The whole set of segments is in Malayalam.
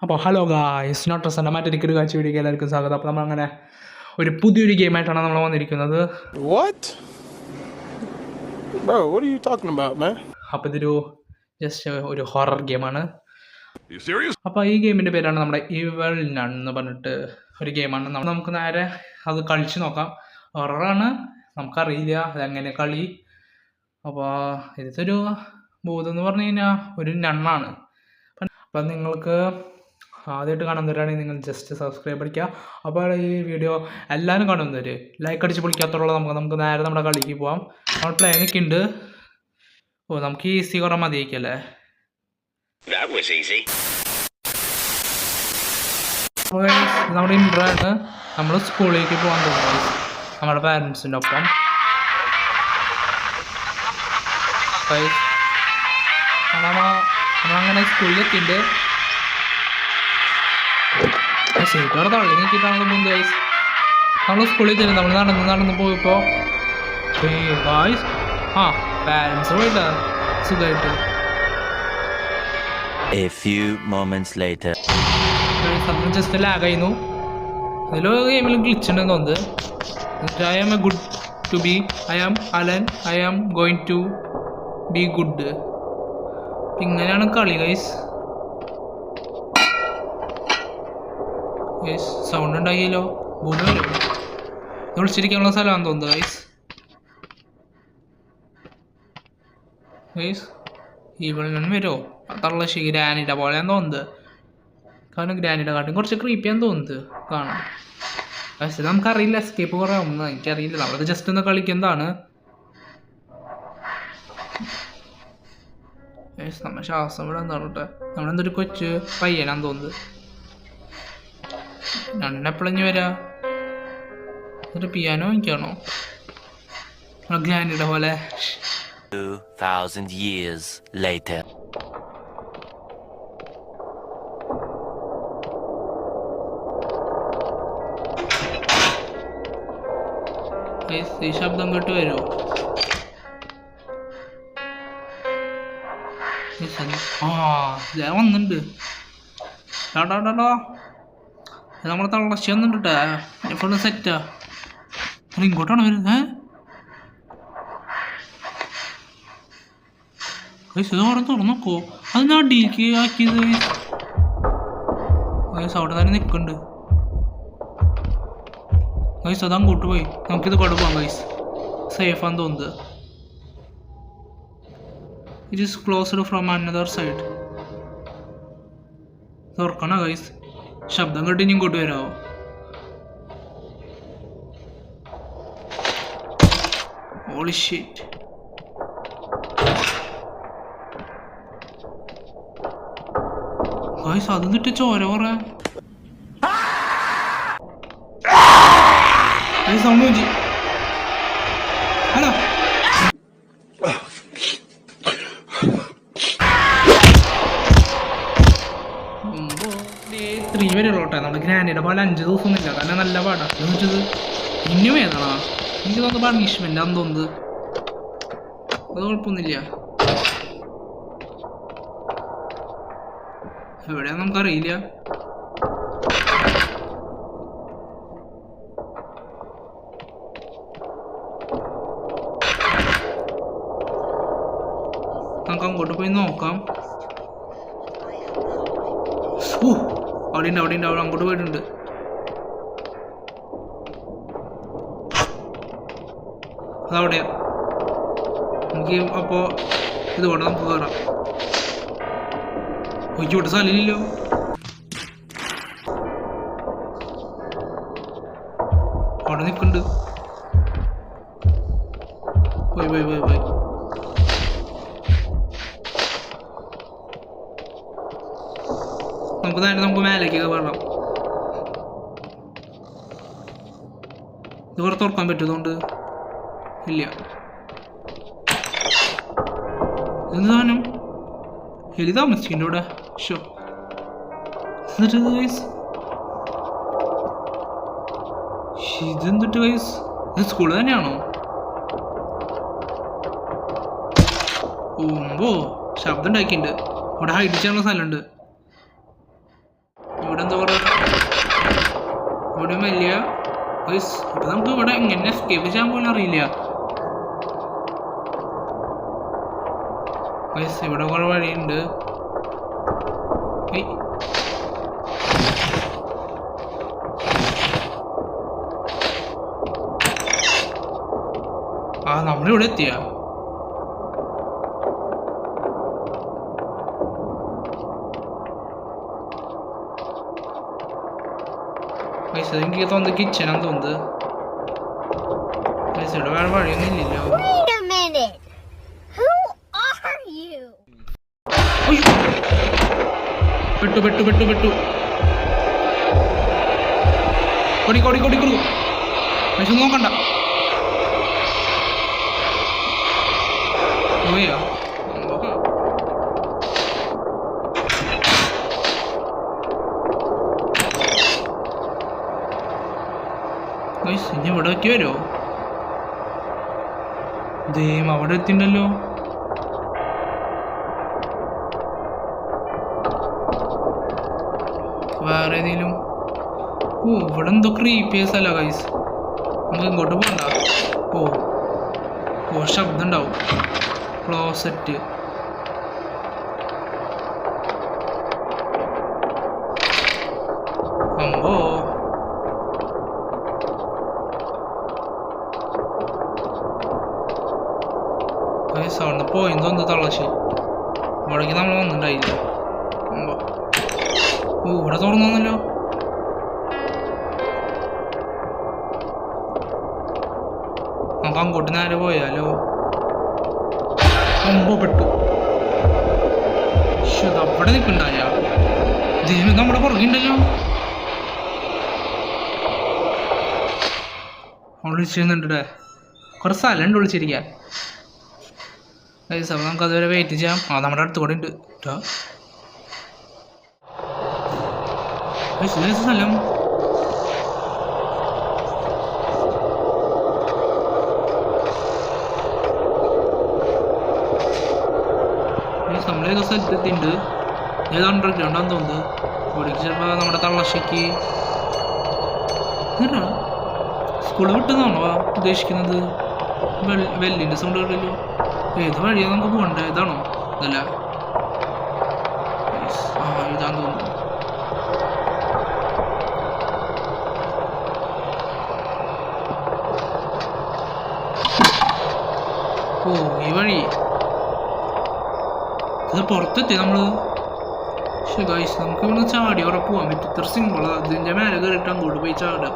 അപ്പോൾ ഹലോ ഗായ്സ് നോട്ട് റസൻ്റെ മറ്റൊരു കാഴ്ച വീഡിയോക്ക് എല്ലാവർക്കും സ്വാഗതം. അപ്പോൾ നമ്മളങ്ങനെ ഒരു പുതിയൊരു ഗെയിമായിട്ടാണ് നമ്മൾ വന്നിരിക്കുന്നത്. അപ്പോൾ ഇതൊരു ജസ്റ്റ് ഒരു ഹൊറർ ഗെയിമാണ്. അപ്പോൾ ഈ ഗെയിമിൻ്റെ പേരാണ് നമ്മുടെ ഈവൽ നൺ എന്ന് പറഞ്ഞിട്ട് ഒരു ഗെയിമാണ്. നമുക്ക് നേരെ അത് കളിച്ച് നോക്കാം. ഹൊററാണ്, നമുക്കറിയില്ല അതെങ്ങനെ കളി. അപ്പോൾ ഇതൊരു ഭൂതം എന്ന് പറഞ്ഞു കഴിഞ്ഞാൽ ഒരു നണ്ണാണ്. അപ്പം നിങ്ങൾക്ക് ആദ്യമായിട്ട് കാണുന്നവരാണെങ്കിൽ നിങ്ങൾ ജസ്റ്റ് സബ്സ്ക്രൈബ് അടിക്കുക. അപ്പോൾ ഈ വീഡിയോ എല്ലാവരും കാണുന്നവർ ലൈക്ക് അടിച്ച് പൊളിക്കാത്തുള്ളത് നമുക്ക് നേരെ നമ്മുടെ കളിക്ക് പോവാം. നമ്മൾ പ്ലാനൊക്കെ ഉണ്ട്. ഓ നമുക്ക് ഈസി കുറേ മതിയായിരിക്കല്ലേ. അപ്പോൾ നമ്മുടെ ഇൻട്രോ ആണ്. നമ്മൾ സ്കൂളിലേക്ക് പോകാൻ തോന്നുന്നു നമ്മുടെ പാരൻസിൻ്റെ ഒപ്പം. നമ്മളങ്ങനെ സ്കൂളിലെത്തിയിട്ട് ശരിക്കും തള്ളി നോക്കിയിട്ടാണ് പോകുന്നത് ഗൈസ്. നമ്മൾ സ്കൂളിൽ തരും, നമ്മൾ നടന്ന് പോയപ്പോൾ ഗൈസ് പാരൻസ് പോയിട്ടാ സുഖമായിട്ട്. ജസ്റ്റ് ലാഗായിരുന്നു. അതിലോ ഗെയിമിൽ ഗ്ലിച്ച് ഉണ്ടെന്ന് തോന്നുന്നത്. I am a good to be, I am Alan, I am going to be good. ഇങ്ങനെയാണ് കളി ഗൈസ്. സൗണ്ട് ഉണ്ടാക്കിയല്ലോ, ഭൂമി വരും. വിളിച്ചിരിക്കാനുള്ള സ്ഥലമാണെന്ന് തോന്നുന്നു ഗൈസ്. ഇവിടെ നിന്ന് വരുമോ? തള്ള ഗ്രാനിയുടെ പോലെയാന്ന് തോന്നുന്നത്. കാരണം ഗ്രാനിയുടെ കാട്ടും കുറച്ച് ക്രീപ്പിയാന്ന് തോന്നുന്നത് കാണാം. പക്ഷേ നമുക്കറിയില്ല എസ്കേപ്പ് കുറേ ഒന്നും എനിക്കറിയില്ല. നമ്മളത് ജസ്റ്റ് ഒന്ന് കളിക്കുന്നതാണ്. നമ്മൾ ശ്വാസം ഇവിടെ എന്താണ് കേട്ടോ. നമ്മളെന്തൊരു കൊച്ചു പയ്യനാന്ന് തോന്നുന്നത്. എപ്പോഴഞ്ഞ് വരാ? ഒരു പിയാനോ വാങ്ങിക്കാണോ ഗ്രാനിയുടെ പോലെ? 2000 years later. ഈ ശബ്ദം കേട്ട് വരുമോ? വന്നിട്ടുണ്ട് നമ്മളെ തളർച്ച വന്നിട്ടുണ്ട് കേട്ടാ. ഫുള്ള് സെറ്റാ. ഇങ്ങോട്ടാണ് വരുന്നത്. ഓരോ തുറന്നോക്കോ. അത് അടിയിലേക്ക് ആക്കിയത് അവിടെ തന്നെ നിൽക്കുന്നുണ്ട് ഗൈസ്. അത് അങ്ങോട്ട് പോയി. നമുക്കിത് കൊടുക്കാം ഗൈസ്. സേഫാന്ന് തോന്നുന്നത്. It is closed from another side. തുറക്കണ ഗൈസ്. ശബ്ദം കേട്ട് ഇനി ഇങ്ങോട്ട് വരാമോ? Holy shit. ഗൈസ് അത് എന്നിട്ട് ചോര പറ സൗണ്ട് വെച്ച്. ഹലോ 3 വരെ ഉള്ളോട്ടെ. നമ്മുടെ ഗ്രാനിയുടെ പോലെ 5 ദിവസം ഇല്ല. കാരണം നല്ല പാടാണ് ചോദിച്ചത്. ഇനിയും വേദന എനിക്ക് തോന്നുന്നു പണിഷ്മെന്റ് ആണെന്ന് തോന്നുന്നത്. അത് കുഴപ്പമൊന്നുമില്ല. എവിടെയാന്ന് നമുക്കറിയില്ല. നമുക്ക് അങ്ങോട്ട് പോയി നോക്കാം. അവിടെ ഉണ്ട് അങ്ങോട്ട് പോയിട്ടുണ്ട്. അതവിടെയാ. നമുക്ക് അപ്പോൾ ഇതുകൊണ്ട് നമുക്ക് കയറാം. ഒഴിച്ചോട്ട് സ്ഥലമില്ലല്ലോ. അവിടെ നിൽക്കുന്നുണ്ട്. പോയി നമുക്ക് മേലേക്ക് കയറണം. ഇത് കുറേ തുറക്കാൻ പറ്റുന്നതുകൊണ്ട് ഇല്ല. എന്ത് സാധനം? എലി താമസിക്കുന്നുണ്ട് ഇവിടെ. ഷോ ഇതെന്തിട്ട് ഗൈസ്? ഇത് സ്കൂള് തന്നെയാണോ? ഓമ്പോ ശബ്ദം ഉണ്ടാക്കിയിട്ടുണ്ട്. അവിടെ ഹൈഡ് ചെയ്യാനുള്ള സ്ഥലമുണ്ട്. എന്താ പറയുക, ഇവിടെ വലിയ ഇപ്പം നമുക്ക് ഇവിടെ എങ്ങനെ എസ്കേപ്പ് ചെയ്യാൻ പോലും അറിയില്ല. ഇവിടെ കുറെ വഴിയുണ്ട്. നമ്മളിവിടെ എത്തിയ എനിക്ക് തോന്നുന്നത് കിച്ചനാന്ന് തോന്നുന്നത്. ഇവിടെ വേറെ വഴിയൊന്നും ഇല്ലല്ലോ. പെട്ടു പെട്ടു പെട്ടു പെട്ടു കൊടി കൊടി കൊടി കൊടു പക്ഷെ നോക്കണ്ട. പോയാ ഇനി ഇവിടെ എത്തി വരുമോ? ദൈവം അവിടെ എത്തിണ്ടല്ലോ. വേറെ ഏതെങ്കിലും ഇവിടെ എന്തോ ക്രീപ്പിയസ് അല്ല ഗൈസ്. നമുക്ക് ഇങ്ങോട്ട് പോകണ്ട. ശബ്ദം ഉണ്ടാവും. ക്ലോസറ്റ് അമ്പോ സൗണ്ട് പോയിന്ന് തോന്നുന്നു. തളശി ഇവിടേക്ക് നമ്മൾ വന്നിട്ടുണ്ടായില്ല. ഇവിടെ തുറന്നല്ലോ. നമുക്ക് അങ്ങോട്ട് നേരെ പോയാലോ. പെട്ടു. അവിടെ നിൽക്കണ്ടായ ദൈവം നമ്മുടെ പുറകിണ്ടല്ലോ. വിളിച്ചിരുന്നുണ്ടേ. കുറേ സ്ഥലമുണ്ട് വിളിച്ചിരിക്കാൻ. നമുക്ക് അതുവരെ വെയിറ്റ് ചെയ്യാം. നമ്മുടെ അടുത്ത് കൂടെ ഉണ്ട് സ്ഥലം. നമ്മളേതോ സ്ഥലത്തെത്തിണ്ട്. ഏത് അണ്ടർഗ്രൗണ്ടാന്ന് തോന്നുന്നത്. ഇവിടേക്ക് ചിലപ്പോൾ നമ്മുടെ തള്ളശ്ശേക്ക് സ്കൂളിൽ വിട്ടെന്നാണോ ഉദ്ദേശിക്കുന്നത്? വെല്ലിൻ്റെ സൗണ്ട് കേട്ടല്ലോ. ഏത് വഴിയാണ് നമുക്ക് പോകണ്ടേ? ഇതാണോ? ഇതല്ല, ഇതാന്ന് തോന്നുന്നു. ഈ വഴി ഇത് പുറത്തെത്തി നമ്മള്. പക്ഷെ ഗൈസ് നമുക്ക് ഇവിടെ ചാടി ഉറപ്പ് പോകാൻ പറ്റും. ഇത്ര സിമ്പിളാ. അതിൻ്റെ മേലെ കയറിയിട്ട് അങ്ങോട്ട് പോയി ചാടാം.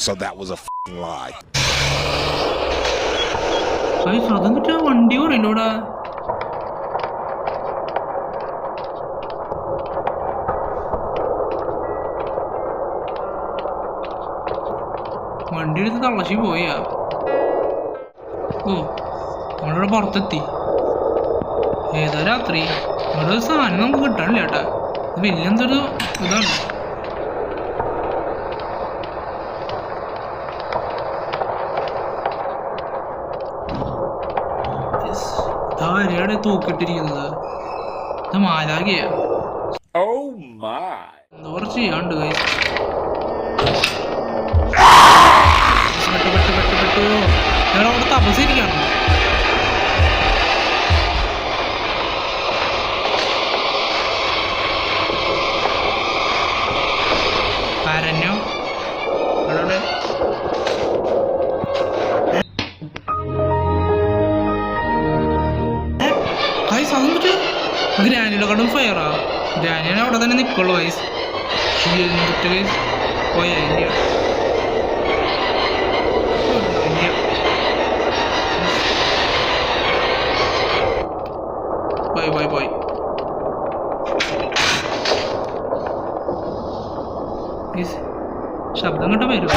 So that was a f***ing lie. Guys അതെന്നിട്ട് വണ്ടി പറയല്ലോ ഇവിടെ. വണ്ടി എടുത്ത് തള്ളശി പോയാ. നമ്മളിവിടെ പുറത്തെത്തി. ഏതാ രാത്രി. ഇവിടെ സാധനം നമുക്ക് കിട്ടണില്ല ചേട്ടാ. ഇത് വലിയ എന്തൊരു ഇതാണ്. ആരെയാണ് തൂക്കിട്ടിരിക്കുന്നത്? ഇത് മാലാഖയാ. എന്താ കുറച്ച് ചെയ്യാണ്ട് ഗൈസ്. പെട്ടു ഞാൻ അവിടെ തപസിരിക്കാണോ? ആരഞ്ഞോ അവിടെ ഗ്രാനിയുടെ കണ്ടും ഫയറാ. ഗ്രാനിയാണ് അവിടെ തന്നെ നിൽക്കുള്ളൂ വയസ്സ്. എന്നിട്ട് പോയാ ഇന്ത്യ പോയി ശബ്ദം കണ്ട വരും.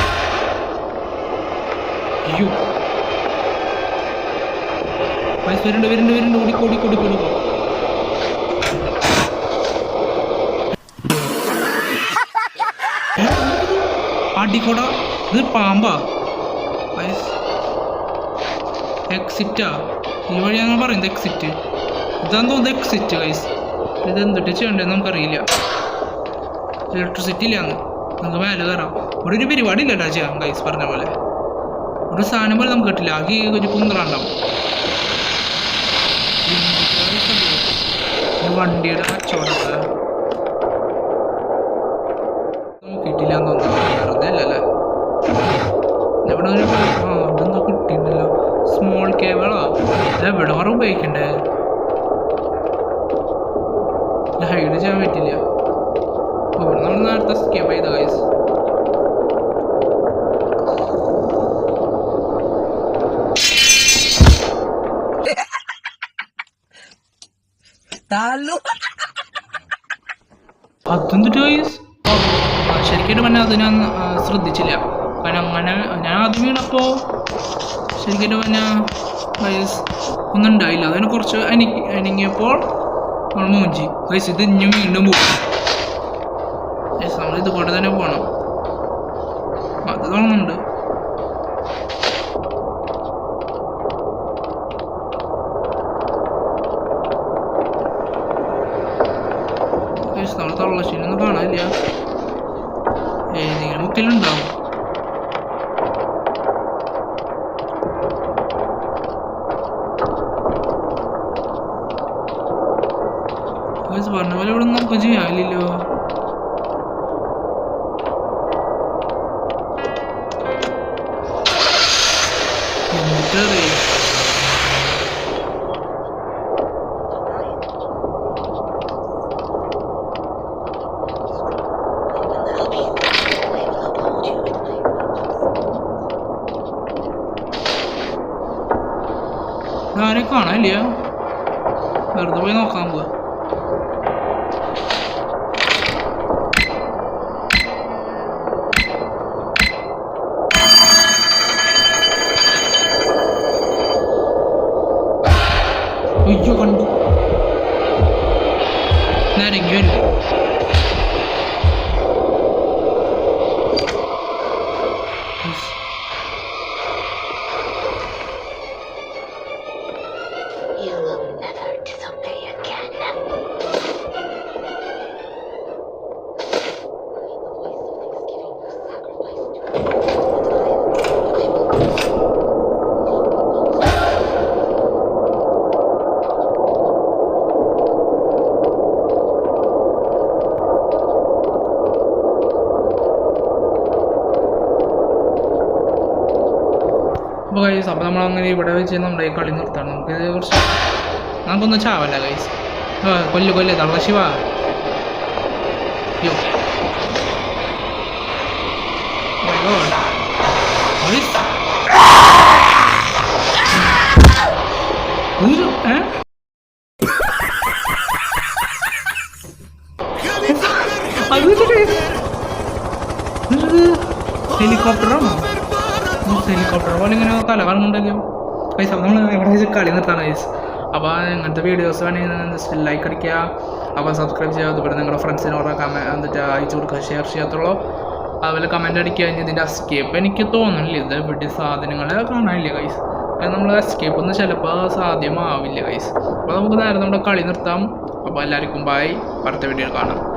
അയ്യോ വയസ്സ് വരുന്നുണ്ട് ഓടിക്കോ. അടിക്കോട ഇത് പാമ്പാ. എക്സിറ്റാ ഈ വഴി ഞങ്ങൾ പറയുന്നത് എക്സിറ്റ് ഇതാന്ന് തോന്നുന്നത് എക്സിറ്റ് ഗൈസ് ഇത് എന്തിട്ട് ചെയ്യണ്ടെന്ന് നമുക്കറിയില്ല ഇലക്ട്രിസിറ്റി ഇല്ലാന്ന് നമുക്ക് മേലെ കയറാം ഇവിടെ ഒരു പരിപാടി ഇല്ലട്ടാ ചെയ്യാം ഗൈസ് പറഞ്ഞ പോലെ ഒരു സാധനം പോലെ നമുക്ക് കിട്ടില്ല ആകെ ഒരു കുന്തറുണ്ടാവും വണ്ടിയുടെ കച്ചവടമൊക്കെ നമുക്ക് കിട്ടില്ല എന്ന് തോന്നുന്നു വെറുതെ അല്ലല്ലേ ഇവിടെ ഒരു ഇവിടെ എന്തോ കിട്ടിയിട്ടുണ്ടല്ലോ സ്മോൾ കേബിളോ എവിടെ വേറെ ഉപയോഗിക്കണ്ടേ ഹൈഡ് ചെയ്യാൻ പറ്റില്ല ഇവിടെ നമ്മൾ നേരത്തെ സ്കേപ്പ് ചെയ്ത ഗൈസ് അതെന്തിട്ട് ഗൈസ് ശരിക്കും പറഞ്ഞാൽ അത് ഞാൻ ശ്രദ്ധിച്ചില്ല കാരണം അങ്ങനെ ഞാൻ ആദ്യം വീണപ്പോൾ ശരിക്കും പറഞ്ഞാൽ ഗൈസ് ഒന്നും ഉണ്ടായില്ല അതിനെ കുറച്ച് അനങ്ങിയപ്പോൾ നമ്മൾ മൂഞ്ചി ഗൈസ് ഇത് ഇനി വീണ്ടും പോകും ഗൈസ് നമ്മൾ ഇത് കൂടെ തന്നെ പോകണം അത് തോന്നുന്നുണ്ട് ഗൈസ് നമ്മൾ തള്ളശ്ശേരിയൊന്നും കാണാനില്ല ഏതെങ്കിലും മുക്കിലുണ്ടാവും പറഞ്ഞ പോലെ ഇവിടെ നമുക്ക് ചെയ്യാനില്ലല്ലോ ആരെ കാണാനില്ല വെറുതെ പോയി നോക്കാൻ പോവാ അയ്യോ കണ്ടു നേരെങ്കി വരും അപ്പോൾ ഗൈസ് അപ്പോൾ നമ്മളങ്ങനെ ഇവിടെ വെച്ച് നമ്മുടെ ഈ കളി നിർത്തണം നമുക്കിത് കുറച്ച് നമുക്കൊന്നും ചാവല്ല ഗൈസ് കൊല്ല് തള്ള ശിവ അയ്യോ ഹെലികോപ്റ്ററാണോ ഹെലികോപ്റ്റർ പോലെ ഇങ്ങനെ തല കാണുന്നുണ്ടല്ലോ പൈസ നമ്മൾ എവിടെ വെച്ച് കളി നിർത്താണ് ഗൈസ് അപ്പോൾ ഇങ്ങനത്തെ വീഡിയോസ് വേണമെങ്കിൽ ജസ്റ്റ് ലൈക്ക് അടിക്കുക അപ്പോൾ സബ്സ്ക്രൈബ് ചെയ്യുക അതുപോലെ നിങ്ങളുടെ ഫ്രണ്ട്സിനോട് എന്നിട്ട് അയച്ചു കൊടുക്കുക ഷെയർ ചെയ്യാത്തുള്ളൂ അതുപോലെ കമൻറ്റ് അടിക്കുക കഴിഞ്ഞ് ഇതിൻ്റെ എസ്കേപ്പ് എനിക്ക് തോന്നുന്നില്ല ഇത് ഇവിടെ സാധനങ്ങളെ കാണാനില്ല ഗൈസ് കാരണം നമ്മൾ എസ്കേപ്പ് ഒന്നും ചിലപ്പോൾ സാധ്യമാവില്ല ഗൈസ് അപ്പോൾ നമുക്ക് നേരെ നമ്മുടെ കളി നിർത്താം അപ്പോൾ എല്ലാവർക്കും ബൈ അടുത്ത വീഡിയോയിൽ കാണാം